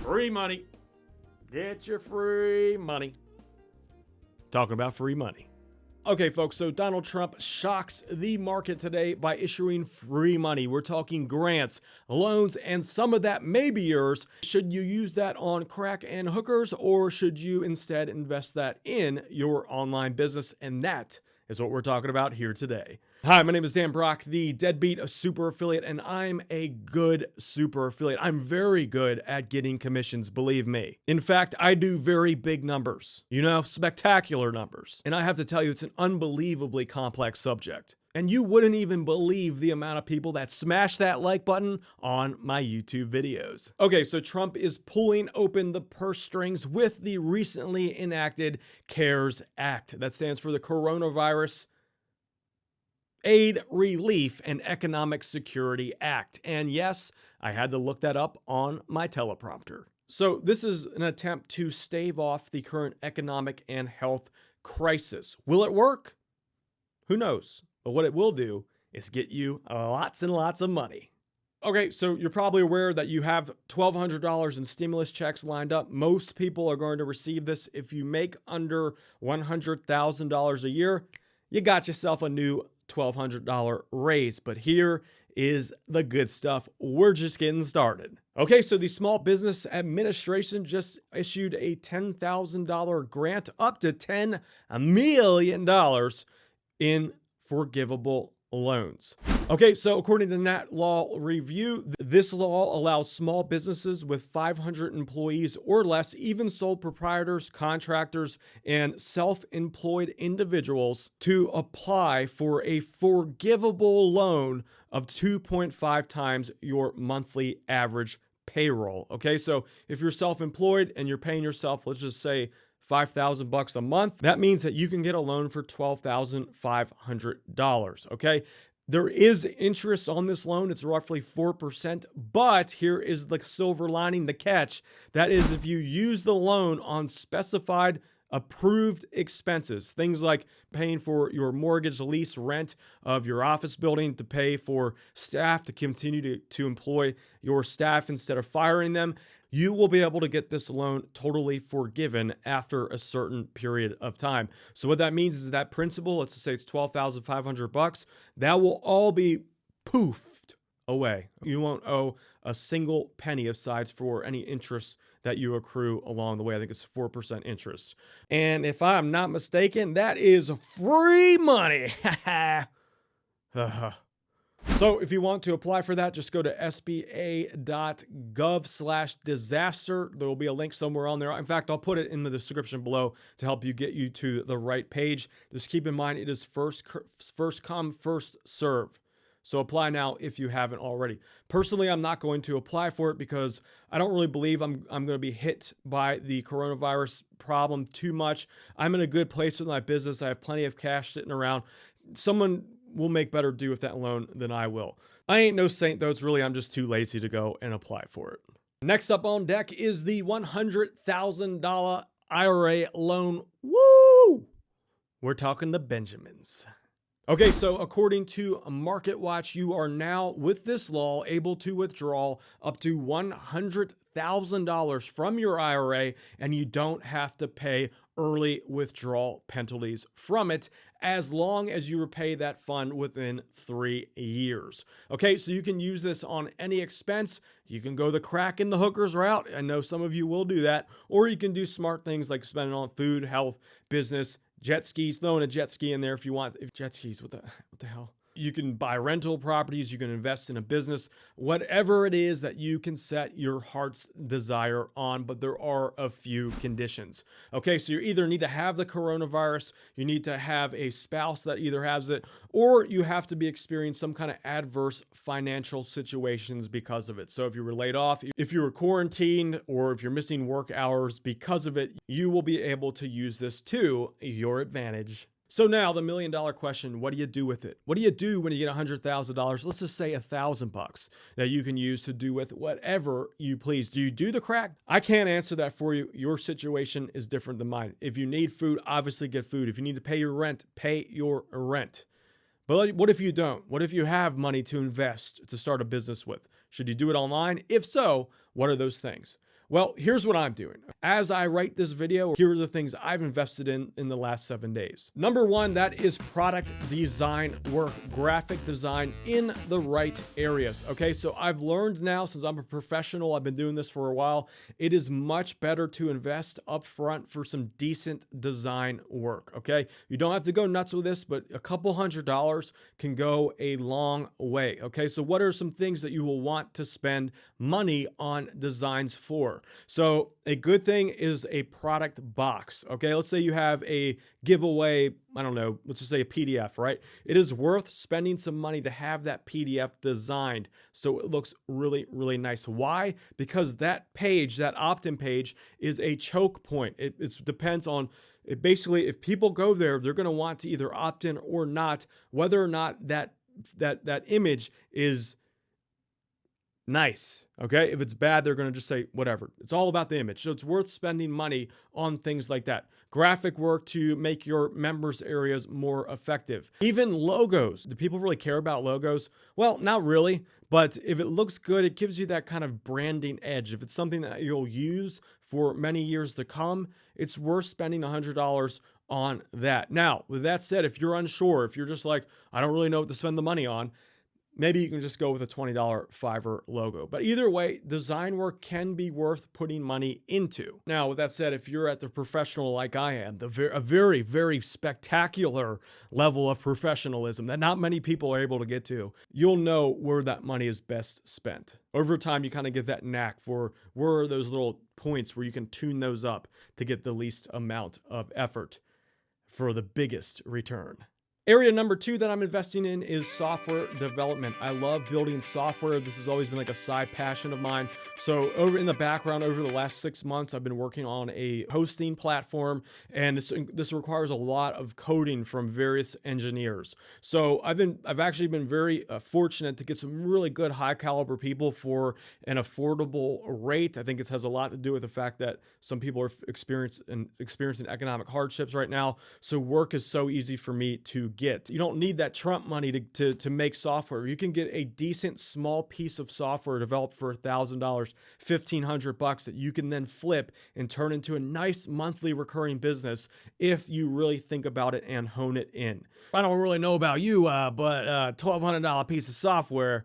free money. Get your free money. Talking about free money. Okay, folks, so Donald Trump shocks the market today by issuing free money. We're talking grants, loans, and some of that may be yours. Should you use that on crack and hookers, or should you instead invest that in your online business? And that is what we're talking about here today. Hi, my name is Dan Brock, the Deadbeat Super Affiliate, and I'm a good super affiliate. I'm very good at getting commissions, believe me. In fact, I do very big numbers, spectacular numbers. And I have to tell you, it's an unbelievably complex subject. And you wouldn't even believe the amount of people that smash that like button on my YouTube videos. Okay, so Trump is pulling open the purse strings with the recently enacted CARES Act. That stands for the Coronavirus Aid, Relief, and Economic Security Act. And yes, I had to look that up on my teleprompter. So this is an attempt to stave off the current economic and health crisis. Will it work? Who knows? But what it will do is get you lots and lots of money. Okay, so you're probably aware that you have $1,200 in stimulus checks lined up. Most people are going to receive this. If you make under $100,000 a year, you got yourself a new $1,200 raise. But here is the good stuff. We're just getting started. Okay, so the Small Business Administration just issued a $10,000 grant up to $10 million in forgivable loans. Okay, so according to Nat Law Review, this law allows small businesses with 500 employees or less, even sole proprietors, contractors, and self-employed individuals to apply for a forgivable loan of 2.5 times your monthly average payroll. Okay, so if you're self-employed and you're paying yourself, let's just say $5,000 a month, that means that you can get a loan for $12,500. Okay. There is interest on this loan. It's roughly 4%, but here is the silver lining, the catch. That is if you use the loan on specified approved expenses, things like paying for your mortgage, lease, rent of your office building, to pay for staff, to continue to employ your staff instead of firing them, you will be able to get this loan totally forgiven after a certain period of time. So what that means is that principal, let's just say it's $12,500, that will all be poofed away. You won't owe a single penny aside for any interest that you accrue along the way. I think it's 4% interest. And if I'm not mistaken, that is free money. So if you want to apply for that, just go to sba.gov/disaster. There will be a link somewhere on there. In fact, I'll put it in the description below to help you get you to the right page. Just keep in mind, it is first come, first serve. So apply now if you haven't already. Personally, I'm not going to apply for it because I don't really believe I'm going to be hit by the coronavirus problem too much. I'm in a good place with my business. I have plenty of cash sitting around. Someone will make better do with that loan than I will. I ain't no saint though. I'm just too lazy to go and apply for it. Next up on deck is the $100,000 IRA loan. Woo! We're talking the Benjamins. Okay, so according to MarketWatch, you are now, with this law, able to withdraw up to $100,000 from your IRA, and you don't have to pay early withdrawal penalties from it as long as you repay that fund within 3 years. Okay, so you can use this on any expense. You can go the crack and the hookers route. I know some of you will do that. Or you can do smart things like spending on food, health, business, jet skis, throwing a jet ski in there if you want. Jet skis, what the hell? You can buy rental properties, you can invest in a business, whatever it is that you can set your heart's desire on, but there are a few conditions. Okay, so you either need to have the coronavirus, you need to have a spouse that either has it, or you have to be experiencing some kind of adverse financial situations because of it. So if you were laid off, if you were quarantined, or if you're missing work hours because of it, you will be able to use this to your advantage. So now the $1 million question, what do you do with it? What do you do when you get $100,000? Let's just say $1,000 that you can use to do with whatever you please. Do you do the crack? I can't answer that for you. Your situation is different than mine. If you need food, obviously get food. If you need to pay your rent, pay your rent. But what if you don't? What if you have money to invest to start a business with? Should you do it online? If so, what are those things? Well, here's what I'm doing. As I write this video, here are the things I've invested in the last 7 days. Number one, that is product design work, graphic design in the right areas. Okay, so I've learned now, since I'm a professional, I've been doing this for a while, it is much better to invest upfront for some decent design work. Okay, you don't have to go nuts with this, but a couple $100 can go a long way. Okay, so what are some things that you will want to spend money on designs for? So a good thing is a product box. Okay, let's say you have a giveaway, I don't know, let's just say a PDF, right? It is worth spending some money to have that PDF designed so it looks really, really nice. Why? Because that page, that opt-in page, is a choke point. It depends on it. Basically, if people go there, they're going to want to either opt in or not, whether or not that image is nice. Okay, if it's bad, they're going to just say whatever. It's all about the image. So it's worth spending money on things like that. Graphic work to make your members areas more effective. Even logos. Do people really care about logos? Well, not really, but if it looks good, it gives you that kind of branding edge. If it's something that you'll use for many years to come, it's worth spending $100 on that. Now, with that said, if you're unsure, if you're just like, I don't really know what to spend the money on, maybe you can just go with a $20 Fiverr logo. But either way, design work can be worth putting money into. Now, with that said, if you're at the professional like I am, a very, very spectacular level of professionalism that not many people are able to get to, you'll know where that money is best spent. Over time, you kind of get that knack for where are those little points where you can tune those up to get the least amount of effort for the biggest return. Area number two that I'm investing in is software development. I love building software. This has always been like a side passion of mine. So over in the background, over the last 6 months, I've been working on a hosting platform, and this requires a lot of coding from various engineers. So I've actually been very fortunate to get some really good high caliber people for an affordable rate. I think it has a lot to do with the fact that some people are experiencing economic hardships right now. So work is so easy for me to get. You don't need that Trump money to make software. You can get a decent small piece of software developed for $1,000, $1,500 that you can then flip and turn into a nice monthly recurring business if you really think about it and hone it in. I don't really know about you, but a $1,200 piece of software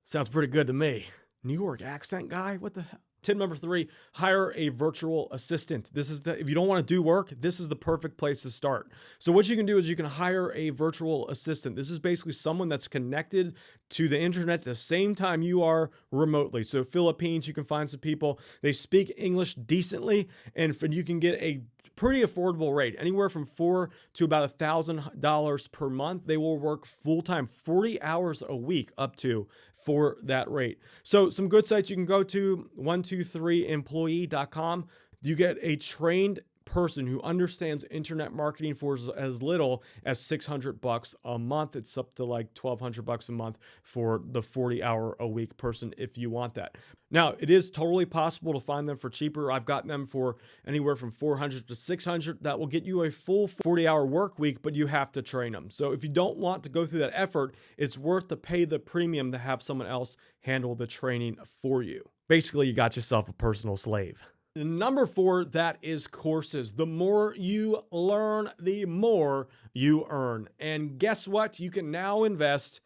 sounds pretty good to me. New York accent guy? What the hell? Tip number 3, hire a virtual assistant. If you don't want to do work, this is the perfect place to start. So what you can do is you can hire a virtual assistant. This is basically someone that's connected to the internet at the same time you are remotely. So Philippines, you can find some people, they speak English decently, and you can get a pretty affordable rate, anywhere from $400 to about $1,000 per month. They will work full-time, 40 hours a week up to, for that rate. So some good sites you can go to, 123employee.com. You get a trained person who understands internet marketing for as little as $600 a month. It's up to like $1,200 a month for the 40-hour a week person if you want that. Now, it is totally possible to find them for cheaper. I've gotten them for anywhere from $400 to $600. That will get you a full 40-hour work week, but you have to train them. So if you don't want to go through that effort, it's worth to pay the premium to have someone else handle the training for you. Basically, you got yourself a personal slave. Number 4, that is courses. The more you learn, the more you earn. And guess what? You can now invest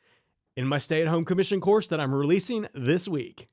in my stay-at-home commission course that I'm releasing this week.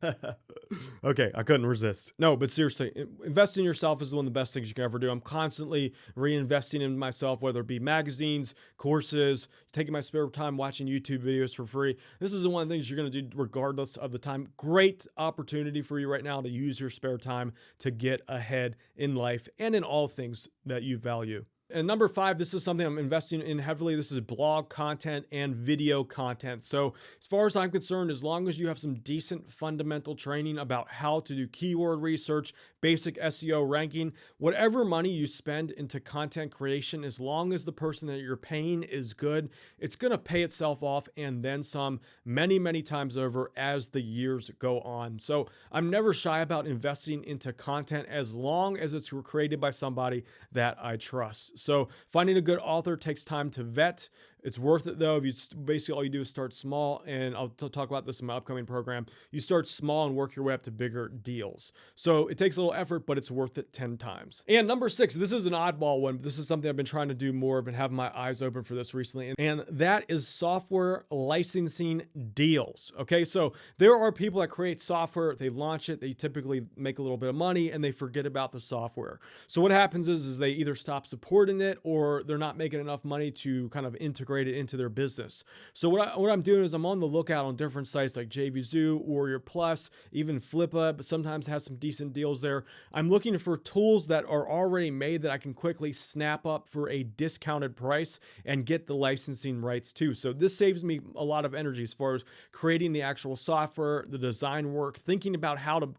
Okay, I couldn't resist. No, but seriously, investing in yourself is one of the best things you can ever do. I'm constantly reinvesting in myself, whether it be magazines, courses, taking my spare time watching YouTube videos for free. This is one of the things you're going to do regardless of the time. Great opportunity for you right now to use your spare time to get ahead in life and in all things that you value. And number 5, this is something I'm investing in heavily. This is blog content and video content. So as far as I'm concerned, as long as you have some decent fundamental training about how to do keyword research, basic SEO ranking, whatever money you spend into content creation, as long as the person that you're paying is good, it's going to pay itself off and then some many, many times over as the years go on. So I'm never shy about investing into content as long as it's created by somebody that I trust. So finding a good author takes time to vet. It's worth it though. If you basically all you do is start small, and I'll talk about this in my upcoming program. You start small and work your way up to bigger deals. So it takes a little effort, but it's worth it 10 times. And number 6, this is an oddball one, but this is something I've been trying to do more. I've been having my eyes open for this recently, and that is software licensing deals. Okay, so there are people that create software, they launch it, they typically make a little bit of money, and they forget about the software. So what happens is they either stop supporting it, or they're not making enough money to kind of integrate it into their business. So what I'm doing is I'm on the lookout on different sites like JVZoo, Warrior Plus, even Flippa, but sometimes has some decent deals there. I'm looking for tools that are already made that I can quickly snap up for a discounted price and get the licensing rights too. So this saves me a lot of energy as far as creating the actual software, the design work, thinking about how to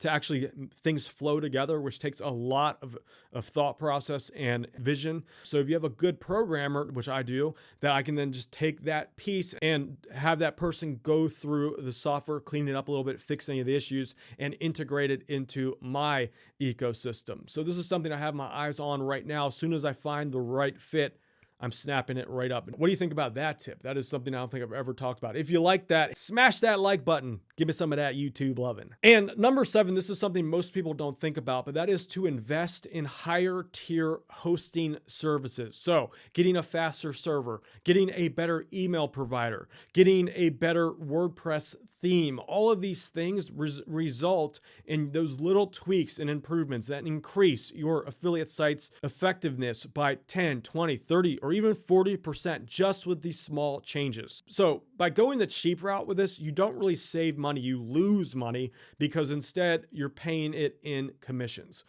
actually things flow together, which takes a lot of thought process and vision. So if you have a good programmer, which I do, that I can then just take that piece and have that person go through the software, clean it up a little bit, fix any of the issues, and integrate it into my ecosystem. So this is something I have my eyes on right now. As soon as I find the right fit, I'm snapping it right up. What do you think about that tip? That is something I don't think I've ever talked about. If you like that, smash that like button. Give me some of that YouTube loving. And number 7, this is something most people don't think about, but that is to invest in higher tier hosting services. So getting a faster server, getting a better email provider, getting a better WordPress theme. All of these things result in those little tweaks and improvements that increase your affiliate site's effectiveness by 10, 20, 30, or even 40% just with these small changes. So by going the cheap route with this, you don't really save money, you lose money, because instead you're paying it in commissions.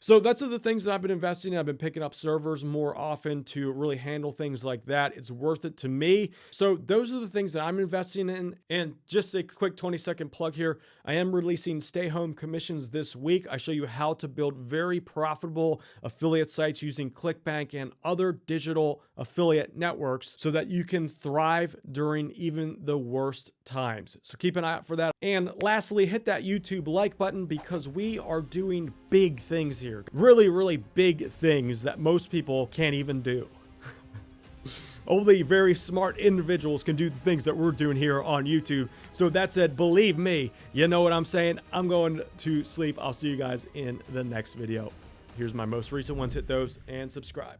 So that's the things that I've been investing in. I've been picking up servers more often to really handle things like that. It's worth it to me. So those are the things that I'm investing in. And just a quick 20-second plug here. I am releasing stay home commissions this week. I show you how to build very profitable affiliate sites using Clickbank and other digital affiliate networks so that you can thrive during even the worst times. So keep an eye out for that. And lastly, hit that YouTube like button, because we are doing big things here. Really, really big things that most people can't even do. Only very smart individuals can do the things that we're doing here on YouTube. So that said, believe me, you know what I'm saying. I'm going to sleep. I'll see you guys in the next video. Here's my most recent ones. Hit those and subscribe.